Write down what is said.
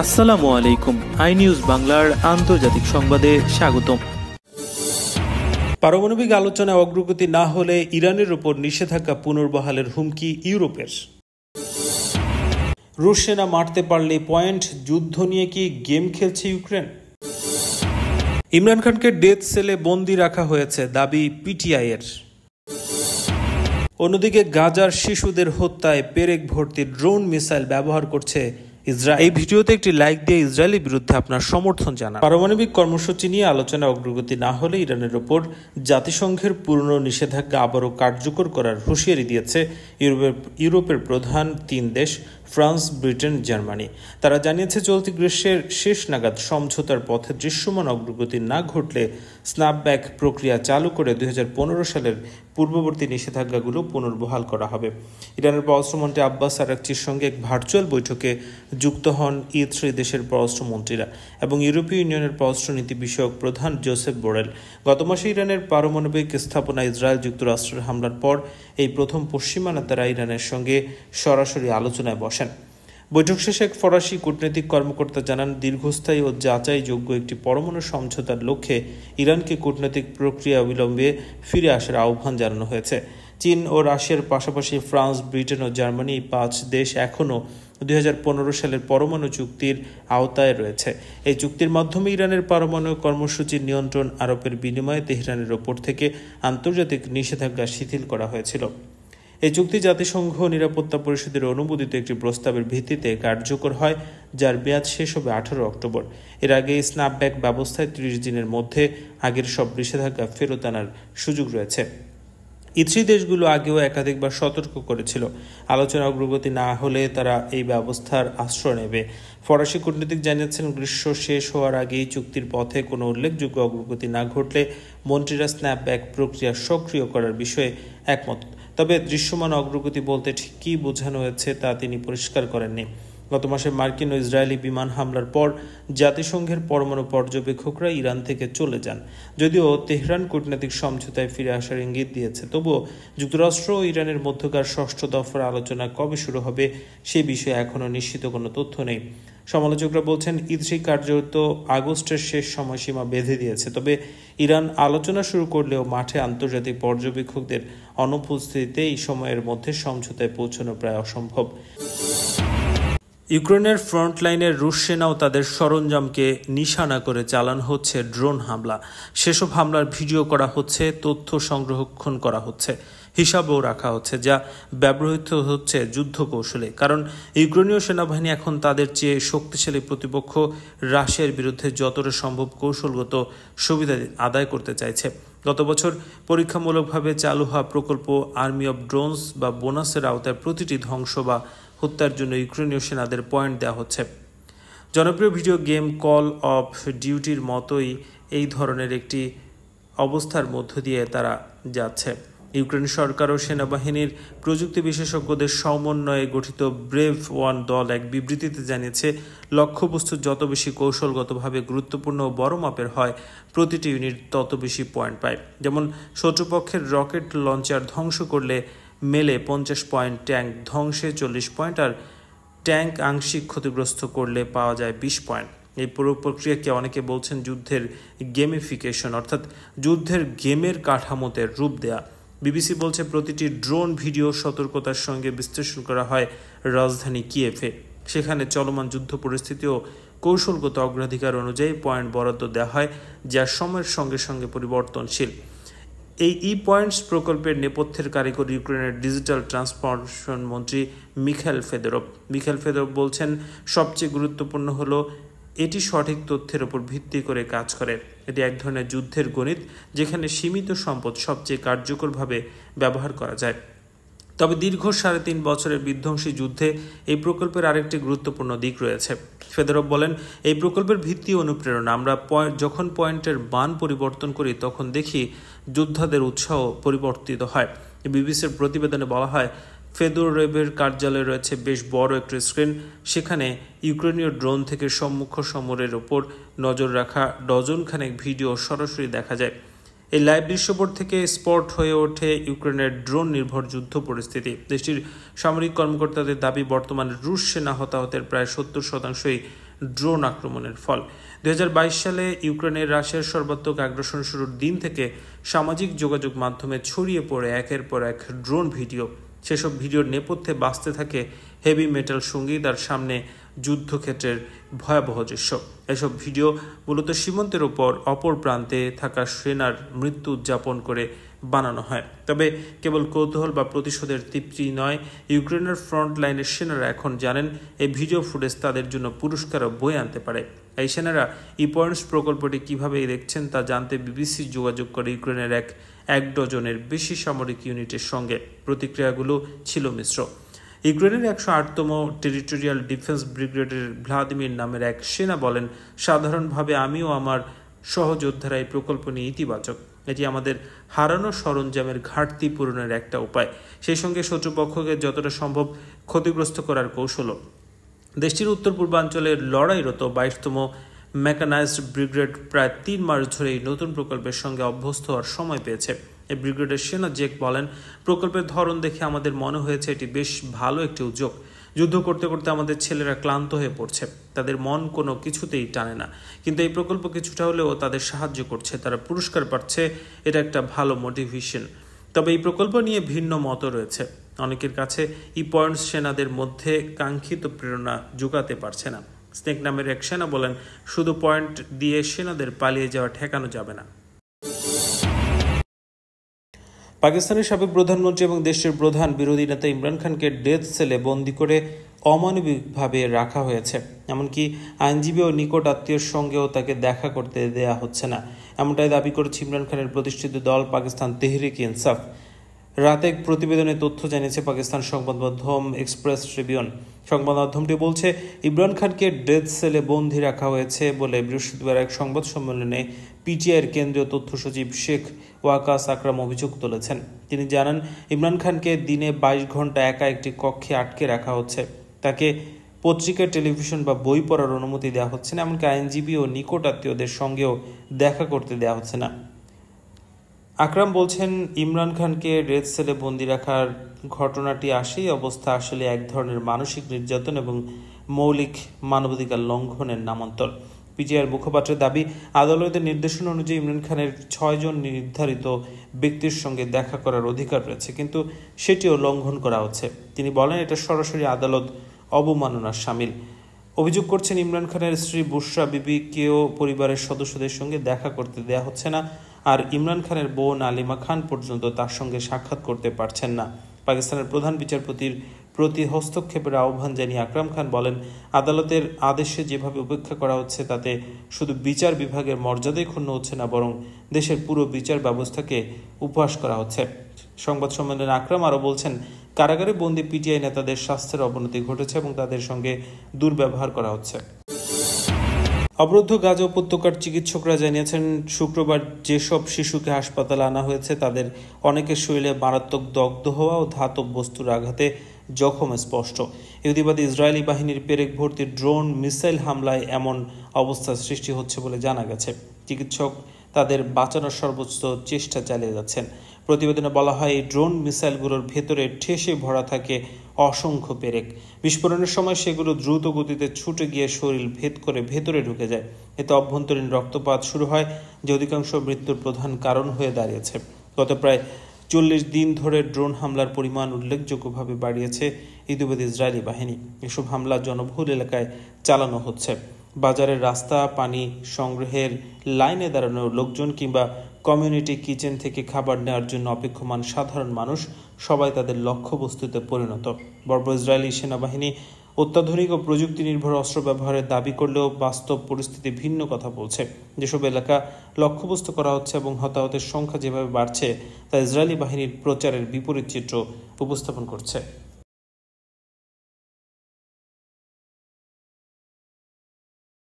আসসালামু আলাইকুম। I news বাংলার আন্তর্জাতিক সংবাদে স্বাগতম। পারমাণবিক আলোচনায় অগ্রগতি না হলে ইরানের উপর নিষেধাজ্ঞা পুনর্বহালের হুমকি ইউরোপের। রুশ সেনা মারতে পারলে পয়েন্ট, যুদ্ধ নিয়ে কি গেম খেলছে ইউক্রেন? ইমরান খানকে ডেথ সেলে বন্দি রাখা হয়েছে, দাবি পিটিআই এর। অন্যদিকে গাজার শিশুদের হত্যায় পেরেক ভর্তি ড্রোন মিসাইল ব্যবহার করছে ইসরায়েল। এই ভিডিওতে একটি লাইক দিয়ে ইসরায়েলের বিরুদ্ধে আপনার সমর্থন জানান। পারমাণবিক কর্মসূচি নিয়ে আলোচনা অগ্রগতি না হলে ইরানের ওপর জাতিসংঘের পুরনো নিষেধাজ্ঞা আবারও কার্যকর করার হুঁশিয়ারি দিয়েছে ইউরোপের প্রধান তিন দেশ ফ্রান্স, ব্রিটেন, জার্মানি। তারা জানিয়েছে চলতি গ্রীষ্মের শেষ নাগাদ সমঝোতার পথে দৃশ্যমান অগ্রগতি না ঘটলে স্ন্যাপব্যাক প্রক্রিয়া চালু করে 2015 সালের পূর্ববর্তী নিষেধাজ্ঞাগুলো পুনর্বহাল করা হবে। ইরানের পররাষ্ট্রমন্ত্রী আব্বাস আরাকচির সঙ্গে এক ভার্চুয়াল বৈঠকে যুক্ত হন E3 দেশের পররাষ্ট্রমন্ত্রীরা এবং ইউরোপীয় ইউনিয়নের পররাষ্ট্রনীতি বিষয়ক প্রধান জোসেফ বোরেল। গত মাসে ইরানের পারমাণবিক স্থাপনা ইসরায়েল যুক্তরাষ্ট্রের হামলার পর এই প্রথম পশ্চিমা নেতারা ইরানের সঙ্গে সরাসরি আলোচনায় বসেন। বৈঠক শেষে এক ফরাসি কূটনৈতিক কর্মকর্তা জানান, দীর্ঘস্থায়ী ও যাচাইযোগ্য একটি পরমাণু সমঝোতার লক্ষ্যে ইরানকে কূটনৈতিক প্রক্রিয়া অবিলম্বে ফিরে আসার আহ্বান জানানো হয়েছে। চীন ও রাশিয়ার পাশাপাশি ফ্রান্স, ব্রিটেন ও জার্মানি, এই 5 দেশ এখনও 2015 সালের পরমাণু চুক্তির আওতায় রয়েছে। এই চুক্তির মাধ্যমে ইরানের পারমাণু কর্মসূচির নিয়ন্ত্রণ আরোপের বিনিময়ে তেহরানের ওপর থেকে আন্তর্জাতিক নিষেধাজ্ঞা শিথিল করা হয়েছিল। এই চুক্তি জাতিসংঘ নিরাপত্তা পরিষদের অনুমোদিত একটি প্রস্তাবের ভিত্তিতে কার্যকর হয়, যার মেয়াদ শেষ হবে 18 অক্টোবর। এর আগে স্ন্যাপব্যাক ব্যবস্থায় 30 দিনের মধ্যে আগের সব নিষেধাজ্ঞা ফেরত আনার সুযোগ রয়েছে। E3 দেশগুলো আগেও একাধিকবার সতর্ক করেছিল, আলোচনা অগ্রগতি না হলে তারা এই ব্যবস্থার আশ্রয় নেবে। ফরাসি কূটনীতিক জানিয়েছেন, গ্রীষ্ম শেষ হওয়ার আগেই চুক্তির পথে কোনো উল্লেখযোগ্য অগ্রগতি না ঘটলে মন্ত্রীরা স্ন্যাপব্যাক প্রক্রিয়া সক্রিয় করার বিষয়ে একমত। তবে দৃশ্যমান অগ্রগতি বলতে ঠিক কী বোঝানো হয়েছে তা তিনি পরিষ্কার করেননি। গত মাসে মার্কিন ও ইসরায়েলি বিমান হামলার পর জাতিসংঘের পরমাণু পর্যবেক্ষকরা ইরান থেকে চলে যান। যদিও তেহরান কূটনৈতিক সমঝোতায় ফিরে আসার ইঙ্গিত দিয়েছে, তবুও যুক্তরাষ্ট্র ও ইরানের মধ্যকার 6ষ্ঠ দফার আলোচনা কবে শুরু হবে সে বিষয়ে এখনও নিশ্চিত কোনো তথ্য নেই। সমালোচকরা বলছেন, E3 কার্যত আগস্টের শেষ সময়সীমা বেঁধে দিয়েছে। তবে ইরান আলোচনা শুরু করলেও মাঠে আন্তর্জাতিক পর্যবেক্ষকদের অনুপস্থিতিতে এই সময়ের মধ্যে সমঝোতায় পৌঁছানো প্রায় অসম্ভব। ইউক্রেনের ফ্রন্টলাইনের রুশ সেনাও তাদের সরঞ্জামকে নিশানা করে চালানো হচ্ছে ড্রোন হামলা। সেসব হামলার ভিডিও করা হচ্ছে, তথ্য সংরক্ষণ করা হচ্ছে, হিসাবও রাখা হচ্ছে, যা ব্যবহৃত হচ্ছে যুদ্ধ কৌশলে। কারণ ইউক্রেনীয় সেনাবাহিনী এখন তাদের চেয়ে শক্তিশালী প্রতিপক্ষ রাশিয়ার বিরুদ্ধে যতটা সম্ভব কৌশলগত সুবিধা আদায় করতে চাইছে। গত বছর পরীক্ষামূলকভাবে চালু হওয়া প্রকল্প আর্মি অব ড্রোনস বা বোনাসের আওতায় প্রতিটি ধ্বংস বা হত্যার জন্য ইউক্রেনীয় সেনাদের পয়েন্ট দেওয়া হচ্ছে। জনপ্রিয় ভিডিও গেম কল অফ ডিউটির মতোই এই ধরনের একটি অবস্থার মধ্য দিয়ে তারা যাচ্ছে। ইউক্রেন সরকার ও সেনাবাহিনীর প্রযুক্তি বিশেষজ্ঞদের সমন্বয়ে গঠিত ব্রেভ ওয়ান দল এক বিবৃতিতে জানিয়েছে, লক্ষ্যবস্তু যত বেশি কৌশলগতভাবে গুরুত্বপূর্ণ ও বড় মাপের হয়, প্রতিটি ইউনিট তত বেশি পয়েন্ট পায়। যেমন শত্রুপক্ষের রকেট লঞ্চার ধ্বংস করলে মেলে 50 পয়েন্ট, ট্যাঙ্ক ধ্বংসে 40 পয়েন্ট, আর ট্যাঙ্ক আংশিক ক্ষতিগ্রস্ত করলে পাওয়া যায় 20 পয়েন্ট। এই পুরো প্রক্রিয়াকে অনেকে বলছেন যুদ্ধের গেমিফিকেশন, অর্থাৎ যুদ্ধের গেমের কাঠামোতে রূপ দেয়া। বিবিসি বলছে, প্রতিটি ড্রোন ভিডিও সতর্কতার সঙ্গে বিশ্লেষণ করা হয় রাজধানী কিয়েভে। সেখানে চলমান যুদ্ধ পরিস্থিতি ও কৌশলগত অগ্রাধিকার অনুযায়ী পয়েন্ট বরাদ্দ দেওয়া হয়, যা সময়ের সঙ্গে সঙ্গে পরিবর্তনশীল। এই পয়েন্টস প্রকল্পের নেপথ্যের কারিগর ইউক্রেনের ডিজিটাল ট্রান্সফরমেশন মন্ত্রী মিখাইল ফেদরভ বলছেন, সবচেয়ে গুরুত্বপূর্ণ হলো এটি সঠিক তথ্যের উপর ভিত্তি করে কাজ করে। এটি এক ধরনের যুদ্ধের গণিত, যেখানে সীমিত সম্পদ সবচেয়ে কার্যকরভাবে ব্যবহার করা যায়। তবে দীর্ঘ 3.5 বছরের বিধ্বংসী যুদ্ধে এই প্রকল্পের আরেকটি গুরুত্বপূর্ণ দিক রয়েছে। ফেদরভ বলেন, এই প্রকল্পের ভিত্তি অনুপ্রেরণা। আমরা যখন পয়েন্টের মান পরিবর্তন করি তখন দেখি যোদ্ধাদের উৎসাহ পরিবর্তিত হয়। বিবিসির প্রতিবেদনে বলা হয়, ফেদোরভের কার্যালয়ে রয়েছে বেশ বড় একটি স্ক্রিন। সেখানে ইউক্রেনীয় ড্রোন থেকে সম্মুখ সমরের ওপর নজর রাখা ডজনখানেক ভিডিও সরাসরি দেখা যায়। এই লাইভ দৃশ্যপট থেকে স্পট হয়ে ওঠে ইউক্রেনের ড্রোন নির্ভর যুদ্ধ পরিস্থিতি। দেশটির সামরিক কর্মকর্তাদের দাবি, বর্তমানে রুশ সেনা হতাহতের প্রায় 70% ড্রোন আক্রমণের ফল। 2022 সালে ইউক্রেনের রাশিয়ার সর্বাত্মক আগ্রাসন শুরুর দিন থেকে সামাজিক যোগাযোগ মাধ্যমে ছড়িয়ে পড়ে একের পর এক ড্রোন ভিডিও। সেসব ভিডিওর নেপথ্যে বাজতে থাকে হেভি মেটাল সঙ্গীত আর সামনে যুদ্ধক্ষেত্রের ভয়াবহ দৃশ্য। এসব ভিডিও মূলত সীমান্তের অপর প্রান্তে থাকা সেনার মৃত্যু উদযাপন করে বানানো হয়। তবে কেবল কৌতূহল বা প্রতিশোধের তৃপ্তি নয়, ইউক্রেনের ফ্রন্ট লাইনের সেনারা এখন জানেন এই ভিডিও ফুটেজ তাদের জন্য পুরস্কারও বয়ে আনতে পারে। এই সেনারা পয়েন্টস প্রকল্পটি কীভাবে দেখছেন তা জানতে বিবিসি যোগাযোগ করে ইউক্রেনের এক ডজনের বেশি সামরিক ইউনিটের সঙ্গে। প্রতিক্রিয়াগুলো ছিল মিশ্র। ইউক্রেনের 108তম টেরিটোরিয়াল ডিফেন্স ব্রিগেডের ভ্লাদিমির নামের এক সেনা বলেন, সাধারণভাবে আমিও আমার সহযোদ্ধারা এই প্রকল্প নিয়ে ইতিবাচক। এটি আমাদের হারানো সরঞ্জামের ঘাটতি পূরণের একটা উপায়, সেই সঙ্গে শত্রুপক্ষকে যতটা সম্ভব ক্ষতিগ্রস্ত করার কৌশলও। দেশটির উত্তর পূর্বাঞ্চলের লড়াইরত 22তম মেকানাইজড ব্রিগেড প্রায় 3 মাস ধরে এই নতুন প্রকল্পের সঙ্গে অভ্যস্ত হওয়ার সময় পেয়েছে। এই ব্রিগেডের সেনা জেক বলেন, প্রকল্পের ধরন দেখে আমাদের মনে হয়েছে এটি বেশ ভালো একটি উদ্যোগ। যুদ্ধ করতে করতে আমাদের ছেলেরা ক্লান্ত হয়ে পড়ছে, তাদের মন কোনো কিছুতেই টানে না, কিন্তু এই প্রকল্প কিছুটা হলেও তাদের সাহায্য করছে, তারা পুরস্কার পাচ্ছে, এটা একটা ভালো মোটিভেশন। তবে এই প্রকল্প নিয়ে ভিন্ন মত রয়েছে। অনেকের কাছে পয়েন্টস সেনাদের মধ্যে কাঙ্ক্ষিত প্রেরণা জোগাতে পারছে না। স্নেক নামের এক সেনা বলেন, শুধু পয়েন্ট দিয়ে সেনাদের পালিয়ে যাওয়া ঠেকানো যাবে না। পাকিস্তানের সাবেক প্রধানমন্ত্রী এবং দেশটির প্রধান বিরোধী নেতা ইমরান খানকে ডেথ সেলে বন্দী করে অমানবিকভাবে রাখা হয়েছে। এমনকি আইনজীবী ও নিকট আত্মীয়র সঙ্গেও তাকে দেখা করতে দেয়া হচ্ছে না, এমনটাই দাবি করেছে ইমরান খানের প্রতিষ্ঠিত দল পাকিস্তান তেহরিক ইনসাফ। রাতে এক প্রতিবেদনে তথ্য জানিয়েছে পাকিস্তান সংবাদ মাধ্যম এক্সপ্রেস ট্রিবিউন। সংবাদ মাধ্যমটি বলছে, ইমরান খানকে ডেথ সেলে বন্দী রাখা হয়েছে বলে বৃহস্পতিবার এক সংবাদ সম্মেলনে পিটিআইয়ের কেন্দ্রীয় তথ্য সচিব শেখ ওয়াকাস আকরাম অভিযোগ তুলেছেন। তিনি জানান, ইমরান খানকে দিনে 22 ঘন্টা একা একটি কক্ষে আটকে রাখা হচ্ছে, তাকে পত্রিকা, টেলিভিশন বা বই পড়ার অনুমতি দেওয়া হচ্ছে না, এমনকি আইনজীবী ও নিকট আত্মীয়দের সঙ্গেও দেখা করতে দেওয়া হচ্ছে না। আকরাম বলছেন, ইমরান খানকে ডেথ সেলে বন্দী রাখার ঘটনাটি আসেই অবস্থা আসলে এক ধরনের মানসিক নির্যাতন এবং মৌলিক মানবাধিকার লঙ্ঘনের নামান্তর। পিটিআইয়ের মুখপাত্রের দাবি, আদালতের নির্দেশনা অনুযায়ী ইমরান খানের 6 জন নির্ধারিত ব্যক্তির সঙ্গে দেখা করার অধিকার রয়েছে, কিন্তু সেটিও লঙ্ঘন করা হচ্ছে। তিনি বলেন, এটা সরাসরি আদালত অবমাননার শামিল। অভিযোগ করছেন, ইমরান খানের স্ত্রী বুশরা বিবিকেও পরিবারের সদস্যদের সঙ্গে দেখা করতে দেয়া হচ্ছে না, আর ইমরান খানের বোন আলিমা খান পর্যন্ত তার সঙ্গে সাক্ষাৎ করতে পারছেন না। পাকিস্তানের প্রধান বিচারপতির প্রতি হস্তক্ষেপের আহ্বান জানিয়ে আকরাম খান বলেন, আদালতের আদেশে যেভাবে উপেক্ষা করা হচ্ছে তাতে শুধু বিচার বিভাগের মর্যাদাই ক্ষুণ্ণ হচ্ছে না, বরং দেশের পুরো বিচার ব্যবস্থাকে উপহাস করা হচ্ছে। সংবাদ সম্মেলনে আকরাম আরও বলছেন, কারাগারে বন্দী পিটিআই নেতাদের স্বাস্থ্যের অবনতি ঘটেছে এবং তাদের সঙ্গে দুর্ব্যবহার করা হচ্ছে। অবরুদ্ধ গাজা উপত্যকার চিকিৎসকরা জানিয়েছেন, শুক্রবার যেসব শিশুকে হাসপাতালে আনা হয়েছে তাদের অনেকের শরীরে মারাত্মক দগ্ধ হওয়া ও ধাতব বস্তুর আঘাতে জখম স্পষ্ট। ইহুদিবাদী ইসরায়েলি বাহিনীর পেরেক ভর্তি ড্রোন মিসাইল হামলায় এমন অবস্থার সৃষ্টি হচ্ছে বলে জানা গেছে। চিকিৎসক তাদের বাঁচানোর সর্বোচ্চ চেষ্টা চালিয়ে যাচ্ছেন। প্রতিবেদনে বলা হয়, এই ড্রোন মিসাইলগুলোর ভেতরে ঠেসে ভরা থাকে অসংখ্য পেরেক। বিস্ফোরণের সময় সেগুলো দ্রুত গতিতে ছুটে গিয়ে শরীর ভেদ করে ভেতরে ঢুকে যায়। এতে অভ্যন্তরীণ রক্তপাত শুরু হয়, যে অধিকাংশ মৃত্যুর প্রধান কারণ হয়ে দাঁড়িয়েছে। গত প্রায় 40 দিন ধরে ড্রোন হামলার পরিমাণ উল্লেখযোগ্যভাবে বাড়িয়েছে ইহুদিবাদী ইসরায়েলি বাহিনী। এসব হামলা জনবহুল এলাকায় চালানো হচ্ছে। বাজারের রাস্তা, পানি সংগ্রহের লাইনে দাঁড়ানো লোকজন কিংবা কমিউনিটি কিচেন থেকে খাবার নেওয়ার জন্য অপেক্ষমান সাধারণ মানুষ সবাই তাদের লক্ষ্যবস্তুতে পরিণত। বর্বর ইসরায়েলি সেনাবাহিনী অত্যাধুনিক ও প্রযুক্তি নির্ভর অস্ত্র ব্যবহারের দাবি করলেও বাস্তব পরিস্থিতি ভিন্ন কথা বলছে। যেসব এলাকা লক্ষ্যবস্তু করা হচ্ছে এবং হতাহতের সংখ্যা যেভাবে বাড়ছে তা ইসরায়েলি বাহিনীর প্রচারের বিপরীত চিত্র উপস্থাপন করছে।